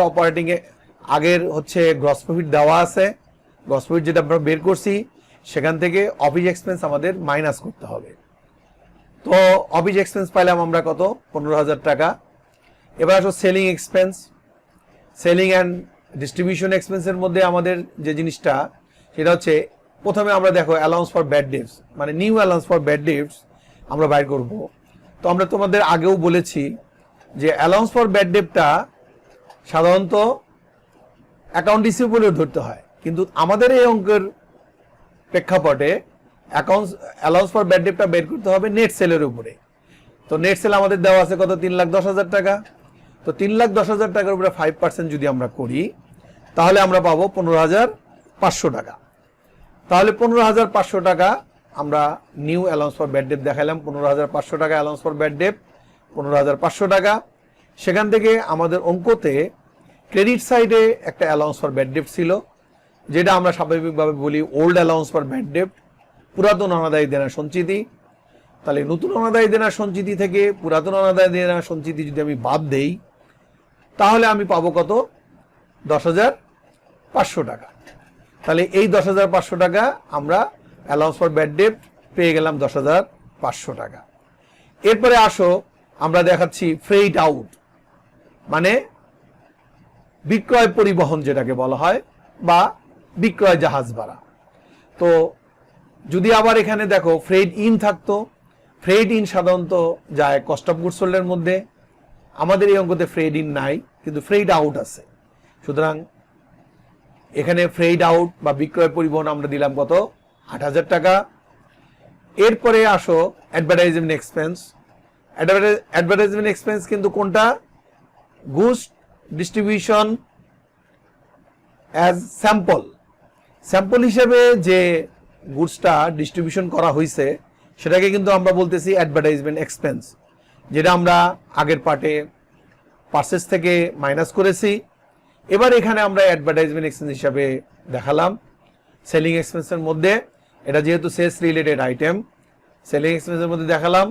আগের হচ্ছে গ্রস প্রফিট দেওয়া আছে, গ্রস প্রফিট যেটা আমরা বের করছি সেখান থেকে অফিস এক্সপেন্স আমাদের মাইনাস করতে হবে। তো অফিস এক্সপেন্স পাইলাম আমরা কত? 15,000 টাকা। এবার আসো selling expense. Selling and distribution এক্সপেন্সের মধ্যে আমাদের যে জিনিসটা সেটা হচ্ছে, প্রথমে আমরা দেখো অ্যালাউন্স ফর ব্যাড ডেটস, মানে new allowance for bad debts আমরা বাইর করব। তো আমরা তোমাদের আগেও বলেছি যে অ্যালাউন্স ফর ব্যাড ডেটটা সাধারণত অ্যাকাউন্ট রিসিভেবলে ধরতে হয়, কিন্তু আমাদের এই অঙ্কের প্রেক্ষাপটে অ্যালাউন্স ফর ব্যাড ডেটটা বের করতে হবে নেট সেলের উপরে। তো নেট সেল আমাদের দেওয়া আছে কত? 3,10,000 টাকা। তো 3,10,000 টাকার উপরে 5% যদি আমরা করি তাহলে আমরা পাবো 15,500 টাকা। তাহলে 15,500 টাকা আমরা new allowance for bad date দেখালাম। 15,500 টাকা অ্যালাউন্স ফর ব্যাড ডেট, 15,500 টাকা। সেখান থেকে আমাদের অঙ্কতে ক্রেডিট সাইডে একটা অ্যালাউন্স ফর ব্যাড ডেট ছিল, যেটা আমরা স্বাভাবিকভাবে বলি old allowance for bad date, পুরাতন অনাদায়ী দেনা সঞ্চিতি। তাহলে নতুন অনাদায়ী দেনা সঞ্চিতি থেকে পুরাতন অনাদায়ী দেনা সঞ্চিতি যদি আমি বাদ দেই তাহলে আমি পাবো কত? 10,500 টাকা। তাহলে এই 10,500 টাকা আমরা অ্যালাউন্স ফর ব্যাড ডেট পেয়ে গেলাম 10,500 টাকা। এরপরে আসো আমরা দেখাচ্ছি ফ্রেইট আউট, মানে বিক্রয় পরিবহন যেটাকে বলা হয়, বা বিক্রয় জাহাজ ভাড়া। তো যদি আবার এখানে দেখো ফ্রেইট ইন থাকতো, ফ্রেইট ইন সাধারণত যায় কস্ট অফ গুডস সোল্ডের মধ্যে। আমাদের এই অঙ্কতে ফ্রেইট ইন নাই, কিন্তু ফ্রেইট আউট আছে। সুতরাং এখানে ফ্রেইট আউট বা বিক্রয় পরিবহন আমরা দিলাম কত? 8,000 টাকা। এরপরে আসো অ্যাডভার্টাইজমেন্ট এক্সপেন্স। অ্যাডভার্টাইজমেন্ট এক্সপেন্স কিন্তু কোনটা? Goods distribution as sample. Sample হিসেবে যে গুডসটা ডিস্ট্রিবিউশন করা হয়েছে সেটাকে কিন্তু আমরা বলতেছি অ্যাডভার্টাইজমেন্ট এক্সপেন্স, যেটা আমরা আগের পার্টে পারচেজ থেকে মাইনাস করেছি। এবার এখানে আমরা অ্যাডভার্টাইজমেন্ট এক্সপেন্স হিসাবে দেখালাম সেলিং এক্সপেন্সের মধ্যে। এটা যেহেতু সেলস রিলেটেড আইটেম, সেলিং এক্সপেন্সের মধ্যে দেখালাম।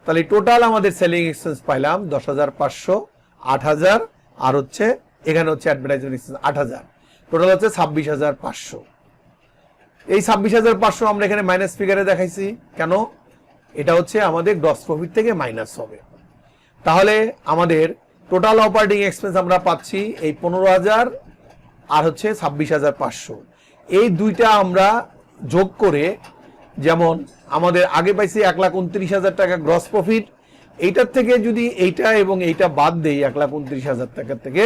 তাহলে টোটাল আমাদের সেলিং এক্সপেন্স পাইলাম 10,500, 8,000, আর হচ্ছে এখানে হচ্ছে অ্যাডভার্টাইজমেন্ট এক্সপেন্স 8,000, টোটাল হচ্ছে 26,500। এই 26,500 আমরা এখানে মাইনাস ফিগারে দেখাইছি কেন? এটা হচ্ছে আমাদের গ্রস প্রফিট থেকে মাইনাস হবে। তাহলে আমাদের টোটাল অপারেটিং এক্সপেন্স আমরা পাচ্ছি এই 15,000 আর হচ্ছে 26,500। এই দুইটা আমরা যোগ করে, যেমন আমাদের আগে পাইছি 1,29,000 টাকা গ্রস প্রফিট, এইটার থেকে যদি এইটা এবং এইটা বাদ দেই 1,29,000 টাকার থেকে,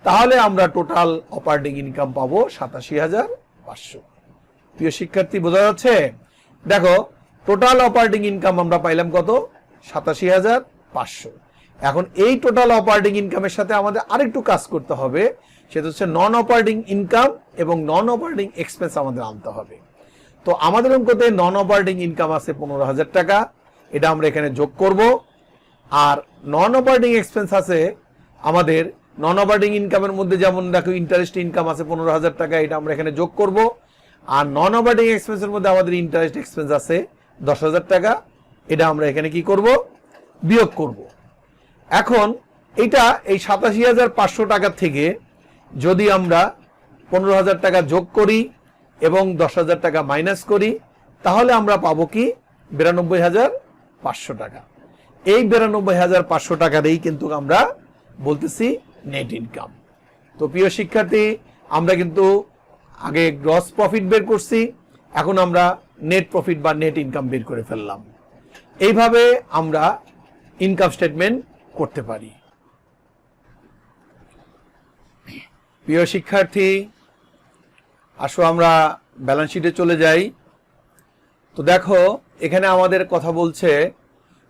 তাহলে আমরা টোটাল অপারেটিং ইনকাম পাবো 87,500। প্রিয় শিক্ষার্থী, বোঝা যাচ্ছে? দেখো টোটাল অপারেটিং ইনকাম আমরা পাইলাম কত? 87,500। এখন এই টোটাল অপারেটিং ইনকামের সাথে আমাদের আরেকটু কাজ করতে হবে, সেটা হচ্ছে নন অপারেটিং ইনকাম এবং নন অপারেটিং এক্সপেন্স আমাদের আনতে হবে। তো আমাদের অঙ্কতে নন অপারেটিং ইনকাম আছে 15,000 টাকা, এটা আমরা এখানে যোগ করব। আর নন অপারেটিং এক্সপেন্স আছে আমাদের, নন অপারেটিং ইনকামের মধ্যে যেমন দেখো ইন্টারেস্ট ইনকাম আছে 15,000 টাকা, এটা আমরা এখানে যোগ করব। আর নন অপারেটিং এক্সপেন্সের মধ্যে আমাদের ইন্টারেস্ট এক্সপেন্স আছে 10,000 টাকা, এটা আমরা এখানে কি করব? বিয়োগ করব। এখন এটা এই 87,500 টাকা থেকে যদি আমরা 15,000 টাকা যোগ করি এবং 10,000 টাকা মাইনাস করি, তাহলে আমরা পাবো কি? 92,500 টাকা। এই 92,500 টাকারই কিন্তু আমরা বলতেছি নেট ইনকাম। তো প্রিয় শিক্ষার্থী, আমরা কিন্তু আগে গ্রস প্রফিট বের করছি, এখন আমরা নেট প্রফিট বা নেট ইনকাম বের করে ফেললাম। এইভাবে আমরা ইনকাম স্টেটমেন্ট করতে পারি। প্রিয় শিক্ষার্থী, আসো আমরা ব্যালেন্স শিটে চলে যাই। তো দেখো এখানে আমাদের কথা বলছে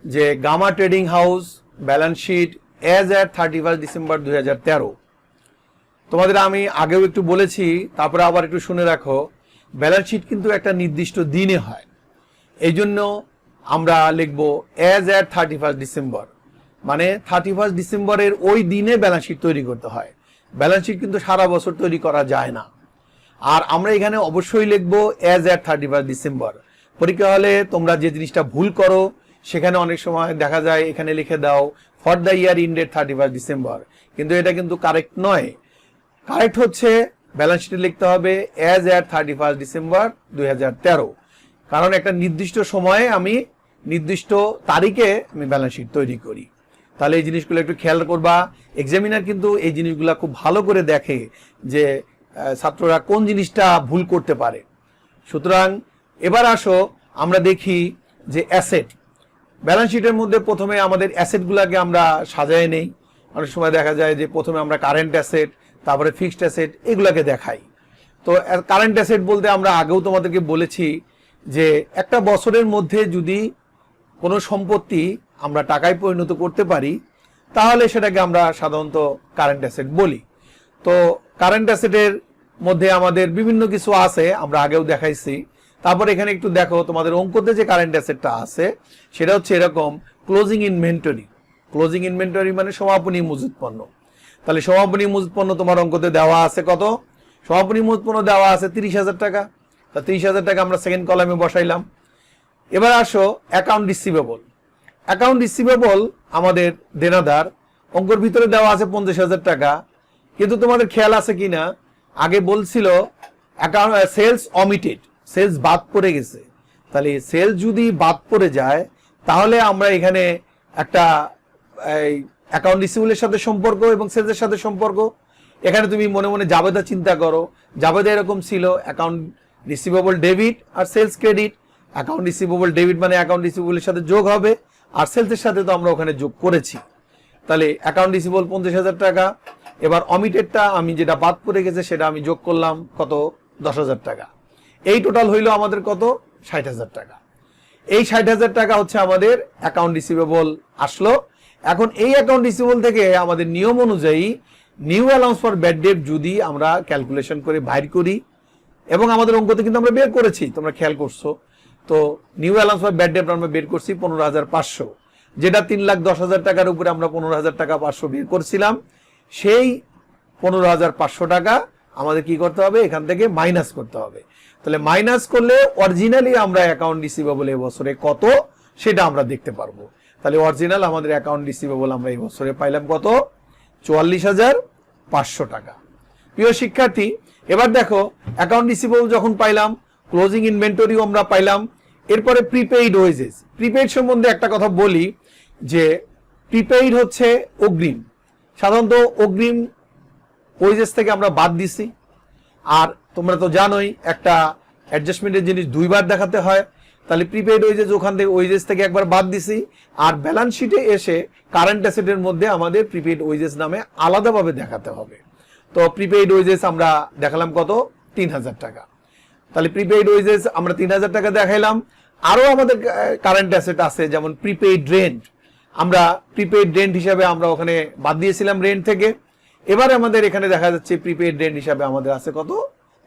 যে Gamma trading house balance sheet as at 31 December 2013। তোমাদের আমি আগেও একটু বলেছি, তারপরে আবার একটু শুনে রাখো, ব্যালেন্স শিট কিন্তু একটা নির্দিষ্ট দিনে হয়। এই জন্য আমরা লিখব এজ এট 31 ডিসেম্বর, মানে 31 ডিসেম্বরের ওই দিনে ব্যালেন্স শিট তৈরি করতে হয়। ব্যালেন্স শিট কিন্তু সারা বছর তৈরি করা যায় না। আর আমরা এখানে অবশ্যই লিখব এজ এট 31 ডিসেম্বর। পরীক্ষা হলে তোমরা যে জিনিসটা ভুল করো, সেখানে অনেক সময় দেখা যায় এখানে লিখে দাও for the year ended 31 December, কিন্তু এটা কিন্তু কারেক্ট নয়। কারেক্ট হচ্ছে ব্যালেন্স শিটে লিখতে হবে অ্যাজ অ্যাট 31 ডিসেম্বর 2013, কারণ একটা নির্দিষ্ট সময়ে আমি নির্দিষ্ট তারিখে আমি ব্যালেন্স শিট তৈরি করি। তাহলে এই জিনিসগুলো একটু খেয়াল করবা। এক্সামিনার কিন্তু এই জিনিসগুলো খুব ভালো করে দেখে যে ছাত্ররা কোন জিনিসটা ভুল করতে পারে। সুতরাং এবার আসো আমরা দেখি যে অ্যাসেট। ব্যালেন্স শিটের মধ্যে প্রথমে আমাদের অ্যাসেটগুলোকে আমরা সাজায় নেই। অনেক সময় দেখা যায় যে প্রথমে আমরা কারেন্ট অ্যাসেট, তারপরে ফিক্সড অ্যাসেট এগুলোকে দেখাই। তো কারেন্ট অ্যাসেট বলতে আমরা আগেও তোমাদেরকে বলেছি যে একটা বছরের মধ্যে যদি কোনো সম্পত্তি আমরা টাকায় পরিণত করতে পারি তাহলে সেটাকে আমরা সাধারণত কারেন্ট অ্যাসেট বলি। তো কারেন্ট অ্যাসেটের মধ্যে আমাদের বিভিন্ন কিছু আছে, আমরা আগেও দেখাইছি। তারপর এখানে একটু দেখো তোমাদের অঙ্কতে যে কারেন্ট অ্যাসেটটা আছে সেটা হচ্ছে এরকম ক্লোজিং ইনভেন্টরি। ক্লোজিং ইনভেন্টরি মানে সমাপনী মজুত পণ্য। তাহলে সমাপনী মজুত পণ্য তোমার অঙ্কতে দেওয়া আছে কত? সমাপনী মজুত পণ্য দেওয়া আছে 30,000 টাকা। তা 30,000 টাকা আমরা সেকেন্ড কলামে বসাইলাম। এবার আসো অ্যাকাউন্ট রিসিভেবল। অ্যাকাউন্ট রিসিভেবল আমাদের দেনাদার, অঙ্কর ভিতরে দেওয়া আছে 50,000 টাকা। কিন্তু তোমাদের খেয়াল আছে কিনা, আগে বলছিল অ্যাকাউন্ট সেলস অমিটেড, সেলস বাদ পড়ে গেছে। তাহলে সেলস যদি বাদ পড়ে যায় তাহলে আমরা এখানে একটা অ্যাকাউন্ট রিসিভেবলের সাথে সম্পর্ক এবং সেলসের সাথে সম্পর্ক, এখানে তুমি মনে মনে জাবেদা চিন্তা করো। জাবেদা এরকম ছিল অ্যাকাউন্ট রিসিভেবল ডেবিট আর sales credit. Account receivable debit মানে অ্যাকাউন্ট রিসিভেবলের সাথে যোগ হবে, আর সেলসের সাথে তো আমরা ওখানে যোগ করেছি। তাহলে অ্যাকাউন্ট রিসিভেবল 50,000 টাকা। এবার অমিটেডটা আমি যেটা বাদ পড়ে গেছে সেটা আমি যোগ করলাম কত? 10,000 টাকা। এই টোটাল হইলো আমাদের কত? 60,000 টাকা। এই 60,000 টাকা হচ্ছে আমাদের অ্যাকাউন্ট রিসিভেবল আসলো। এখন এই অ্যাকাউন্ট রিসিভেবল থেকে আমাদের নিয়ম অনুযায়ী new allowance for bad date যদি আমরা ক্যালকুলেশন করে বাইর করি, এবং আমাদের অঙ্কতে কিন্তু আমরা বের করেছি, তোমরা খেয়াল করছো। তো new allowance for bad date আমরা বের করছি 15,500, যেটা 3,10,000 টাকার উপরে আমরা 15,000 টাকা 500 বের করছিলাম। সেই 15,500 টাকা আমাদের কি করতে হবে? এখান থেকে মাইনাস করতে হবে। তাহলে মাইনাস করলে অরিজিনালি আমরা অ্যাকাউন্ট রিসিভেবল এই বছরে কত সেটা আমরা দেখতে পারবো। তাহলে অরিজিনাল আমাদের অ্যাকাউন্ট রিসিভেবল আমরা এই বছরে পাইলাম কত? 44,500 টাকা। প্রিয় শিক্ষার্থী, এবার দেখো অ্যাকাউন্ট রিসিভেবল যখন পাইলাম, ক্লোজিং ইনভেন্টরিও আমরা পাইলাম, এরপরে প্রিপেইড ওয়েজেস। প্রিপেইড সম্বন্ধে একটা কথা বলি যে প্রিপেইড হচ্ছে অগ্রিম। সাধারণত অগ্রিম ওয়েজেস থেকে আমরা বাদ দিছি। আর তোমরা তো জানোই একটা অ্যাডজাস্টমেন্টের জিনিস দুইবার দেখাতে হয়। তাহলে প্রিপেইড ওয়েজেস ওখান থেকে ওয়েজেস থেকে একবার বাদ দিছি, আর ব্যালেন্স শিটে এসে কারেন্ট অ্যাসেটের মধ্যে আমাদের প্রিপেইড ওয়েজেস নামে আলাদাভাবে দেখাতে হবে। তো প্রিপেইড ওয়েজেস আমরা দেখালাম কত? 3,000 টাকা। তাহলে প্রিপেইড ওয়েজেস আমরা 3,000 টাকা দেখাইলাম। আরও আমাদের কারেন্ট অ্যাসেট আছে, যেমন প্রিপেইড রেন্ট। আমরা প্রিপেইড রেন্ট হিসাবে আমরা ওখানে বাদ দিয়েছিলাম রেন্ট থেকে। এবারে আমাদের এখানে দেখা যাচ্ছে প্রিপেইড রেন্ট হিসাবে আমাদের আছে কত?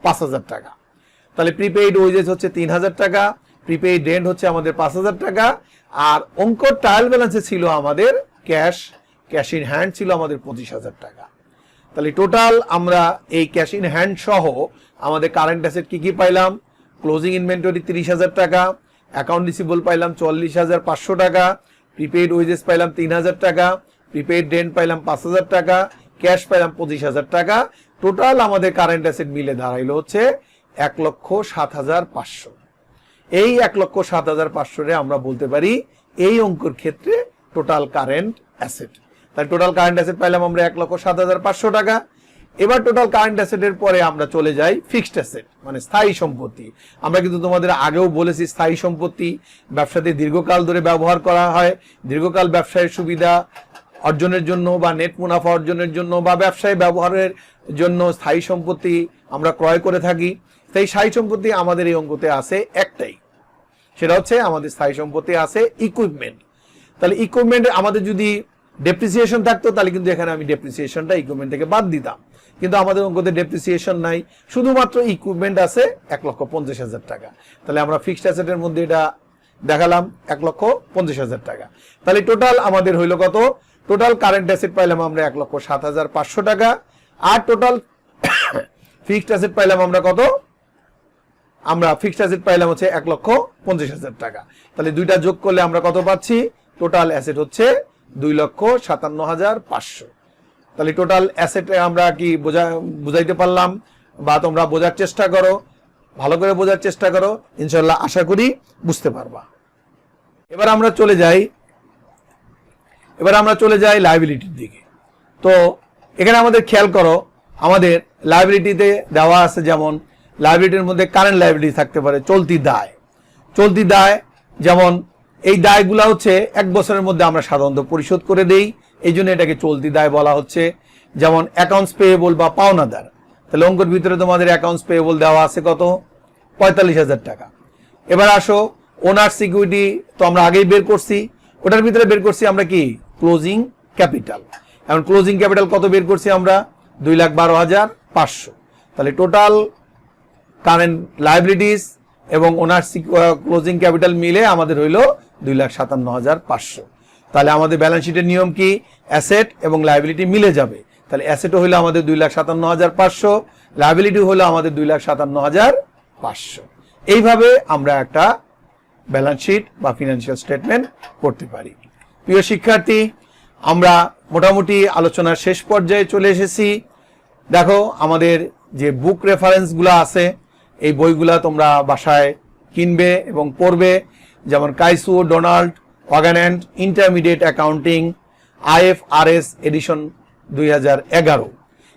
5,000 টাকা। তাহলে প্রিপেইড ওয়েজেস হচ্ছে 3,000 টাকা, প্রিপেইড রেন্ট হচ্ছে আমাদের 5,000 টাকা। আর অঙ্কর ট্রায়াল ব্যালেন্সে ছিল আমাদের ক্যাশ ইন হ্যান্ড ছিল আমাদের 25,000 টাকা। তাহলে টোটাল আমরা এই ক্যাশ ইন হ্যান্ড সহ আমাদের কারেন্ট অ্যাসেট কি কি পাইলাম? ক্লোজিং ইনভেন্টরি 30,000 টাকা, অ্যাকাউন্ট রিসিভেবল পাইলাম 44,500 টাকা, প্রিপেইড ওয়েজেস পাইলাম 3,000 টাকা, প্রিপেইড রেন্ট পাইলাম 5,000 টাকা, ক্যাশ পাইলাম 25,000 টাকা। টোটাল আমাদের কারেন্ট অ্যাসেট মিলে দাঁড়াইলো হচ্ছে 1,07,500। এই 1,07,500 আমরা বলতে পারি এই অঙ্কের ক্ষেত্রে টোটাল কারেন্ট অ্যাসেট। তাহলে টোটাল কারেন্ট অ্যাসেট পাইলাম আমরা 1,07,500 টাকা। এবার টোটাল কারেন্ট অ্যাসেটের পরে আমরা চলে যাই ফিক্সড অ্যাসেট, মানে স্থায়ী সম্পত্তি। আমরা কিন্তু তোমাদের আগেও বলেছি স্থায়ী সম্পত্তি ব্যবসাতে দীর্ঘকাল ধরে ব্যবহার করা হয়। দীর্ঘকাল ব্যবসায়ের সুবিধা অর্জনের জন্য বা নেট মুনাফা অর্জনের জন্য বা ব্যবসায় ব্যবহারের জন্য স্থায়ী সম্পত্তি আমরা ক্রয় করে থাকি। সেই স্থায়ী সম্পত্তি আমাদের এই অঙ্কতে আছে একটাই, সেটা হচ্ছে আমাদের স্থায়ী সম্পত্তি আছে ইকুইপমেন্ট। তাহলে ইকুইপমেন্ট আমাদের যদি ডেপ্রিসিয়েশন থাকতো তাহলে কিন্তু এখানে আমি ডেপ্রিসিয়েশনটা ইকুইপমেন্ট থেকে বাদ দিতাম, কিন্তু আমাদের অঙ্কতে ডেপ্রিসিয়েশন নাই, শুধুমাত্র ইকুইপমেন্ট আছে 1,50,000 টাকা। তাহলে আমরা ফিক্সড অ্যাসেটের মধ্যে এটা দেখালাম 1,50,000 টাকা। তাহলে টোটাল আমাদের হইলো কত? টোটাল কারেন্ট অ্যাসেট পাইলাম আমরা 1,07,500 টাকা, আর টোটাল ফিক্সড অ্যাসেট পাইলাম আমরা কত? আমরা ফিক্সড অ্যাসেট পাইলাম হচ্ছে 1,50,000 টাকা। তাহলে দুইটা যোগ করলে আমরা কত পাচ্ছি? টোটাল অ্যাসেট হচ্ছে 2,57,500। তাহলে টোটাল অ্যাসেটে আমরা কি বুঝাইতে পারলাম, বা তোমরা বোঝার চেষ্টা করো, ভালো করে বোঝার চেষ্টা করো, ইনশাল্লাহ আশা করি বুঝতে পারবা। এবার আমরা চলে যাই লায়াবিলিটির দিকে। তো এখানে আমাদের খেয়াল করো, আমাদের লায়াবিলিটিতে দেওয়া আছে, যেমন লায়াবিলিটির মধ্যে কারেন্ট লায়াবিলিটি থাকতে পারে, চলতি দায়, যেমন এই দায়গুলা হচ্ছে 1 বছরের মধ্যে আমরা সাধারণত পরিশোধ করে দেই, এই জন্য এটাকে চলতি দায় বলা হচ্ছে। যেমন অ্যাকাউন্টস পেয়েবল বা পাওনাদার, তাহলে অঙ্কের ভিতরে তোমাদের অ্যাকাউন্টস পেয়েবল দেওয়া আছে কত? 45,000 টাকা। এবার আসো ওনার সিকিউরিটি, তো আমরা আগেই বের করছি, ওটার ভিতরে বের করছি আমরা কি? Closing capital. এখন ক্লোজিং ক্যাপিটাল কত বের করছি আমরা? 2,12,500। তাহলে টোটাল কারেন্ট লায়াবিলিটিস এবং ওনার ক্লোজিং ক্যাপিটাল মিলে আমাদের হইল 2,57,500। তাহলে আমাদের ব্যালেন্স শিটের নিয়ম কি? অ্যাসেট এবং লায়াবিলিটি মিলে যাবে। তাহলে অ্যাসেটও হইলো আমাদের 2,57,500, লায়াবিলিটি হলো আমাদের 2,57,500। এইভাবে আমরা একটা ব্যালেন্স শিট বা ফিনান্সিয়াল স্টেটমেন্ট করতে পারি। প্রিয় শিক্ষার্থী, আমরা মোটামুটি আলোচনার শেষ পর্যায়ে চলে এসেছি। দেখো আমাদের যে বুক রেফারেন্সগুলো আছে, এই বইগুলা তোমরা বাসায় কিনবে এবং পড়বে। যেমন Kieso Donald Weygandt intermediate accounting IFRS edition 2011,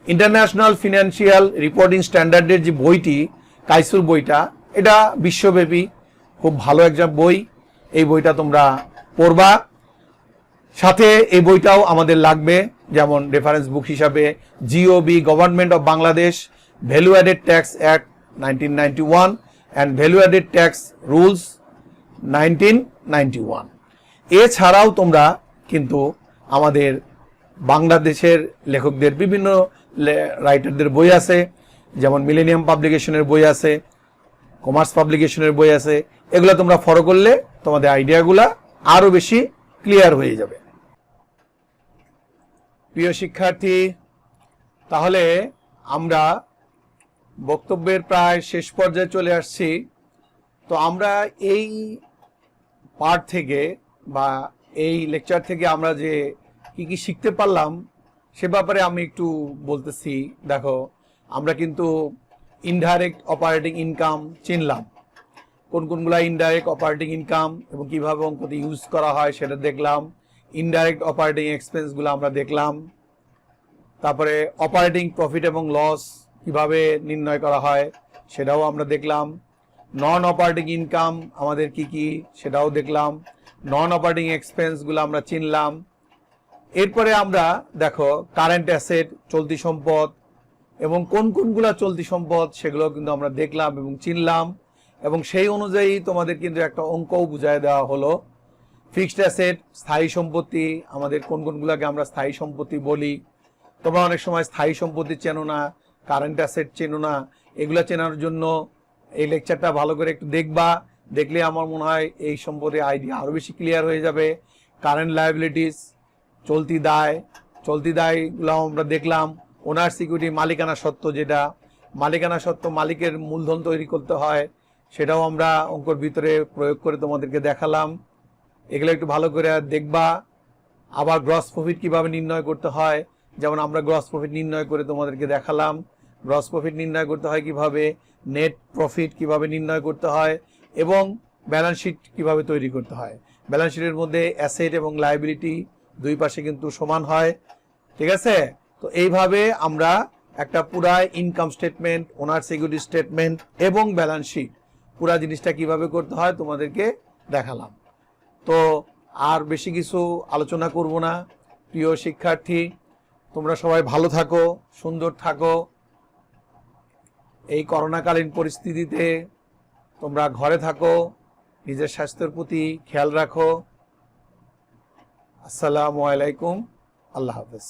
international financial reporting স্ট্যান্ডার্ডের যে বইটি, কাইসুর বইটা, এটা বিশ্বব্যাপী খুব ভালো একটা বই। এই বইটা তোমরা পড়বা। সাথে এই বইটাও আমাদের লাগবে, যেমন রেফারেন্স বুক হিসাবে GOB government of Bangladesh value added tax act 1991 and value added tax rules 1991। এছাড়াও তোমরা কিন্তু আমাদের বাংলাদেশের লেখকদের বিভিন্ন রাইটারদের বই আছে, যেমন মিলেনিয়াম পাবলিকেশনের বই আছে, কমার্স পাবলিকেশনের বই আছে। এগুলো তোমরা ফলো করলে তোমাদের আইডিয়াগুলা আরো বেশি ক্লিয়ার হয়ে যাবে। প্রিয় শিক্ষার্থী, তাহলে আমরা বক্তব্যের প্রায় শেষ পর্যায়ে চলে আসছি। তো আমরা এই পার্ট থেকে বা এই লেকচার থেকে আমরা যে কি কি শিখতে পারলাম সে ব্যাপারে আমি একটু বলতেছি। দেখো, আমরা কিন্তু ইনডাইরেক্ট অপারেটিং ইনকাম চিনলাম, কোনগুলা ইনডাইরেক্ট অপারেটিং ইনকাম এবং কিভাবে অঙ্কতে ইউজ করা হয় সেটা দেখলাম। ইনডাইরেক্ট অপারেটিং এক্সপেন্সগুলো আমরা দেখলাম। তারপরে অপারেটিং প্রফিট এবং লস কিভাবে নির্ণয় করা হয় সেটাও আমরা দেখলাম। নন অপারেটিং ইনকাম আমাদের কি কি সেটাও দেখলাম। নন অপারেটিং এক্সপেন্সগুলো আমরা চিনলাম। এরপরে আমরা দেখো কারেন্ট অ্যাসেট, চলতি সম্পদ এবং কোনগুলা চলতি সম্পদ সেগুলো কিন্তু আমরা দেখলাম এবং চিনলাম, এবং সেই অনুযায়ী তোমাদের কিন্তু একটা অঙ্কও বুঝায় দেওয়া হলো। ফিক্সড অ্যাসেট, স্থায়ী সম্পত্তি, আমাদের কোনগুলাকে আমরা স্থায়ী সম্পত্তি বলি। তোমরা অনেক সময় স্থায়ী সম্পত্তি চেনো না, কারেন্ট অ্যাসেট চেনো না। এগুলা চেনার জন্য এই লেকচারটা ভালো করে একটু দেখবা, দেখলে আমার মনে হয় এই সম্পর্কে আইডিয়া আরো বেশি ক্লিয়ার হয়ে যাবে। কারেন্ট লায়াবিলিটিস, চলতি দায়গুলো আমরা দেখলাম। ওনার সিকিউরিটি, মালিকানা সত্ত্ব, যেটা মালিকানা সত্ত্ব মালিকের মূলধন তৈরি করতে হয় সেটাও আমরা অঙ্কর ভিতরে প্রয়োগ করে তোমাদেরকে দেখালাম। এগুলো একটু ভালো করে দেখবা। আবার গ্রস প্রফিট কিভাবে নির্ণয় করতে হয়, যেমন আমরা গ্রস প্রফিট নির্ণয় করে তোমাদেরকে দেখালাম। গ্রস প্রফিট নির্ণয় করতে হয় কিভাবে, নেট প্রফিট কিভাবে নির্ণয় করতে হয়, এবং ব্যালেন্স শিট কিভাবে তৈরি করতে হয়। ব্যালেন্স শিটের মধ্যে অ্যাসেট এবং লায়াবিলিটি দুই পাশে কিন্তু সমান হয়, ঠিক আছে? তো এইভাবে আমরা একটা পুরা ইনকাম স্টেটমেন্ট, ওনার সিকিউরিটি স্টেটমেন্ট এবং ব্যালেন্স শিট পুরা জিনিসটা কিভাবে করতে হয় তোমাদেরকে দেখালাম। তো আর বেশি কিছু আলোচনা করব না। প্রিয় শিক্ষার্থী, তোমরা সবাই ভালো থাকো, সুন্দর থাকো। এই করোনাকালীন পরিস্থিতিতে তোমরা ঘরে থাকো, নিজের স্বাস্থ্যের প্রতি খেয়াল রাখো। আসসালামু আলাইকুম, আল্লাহ হাফেজ।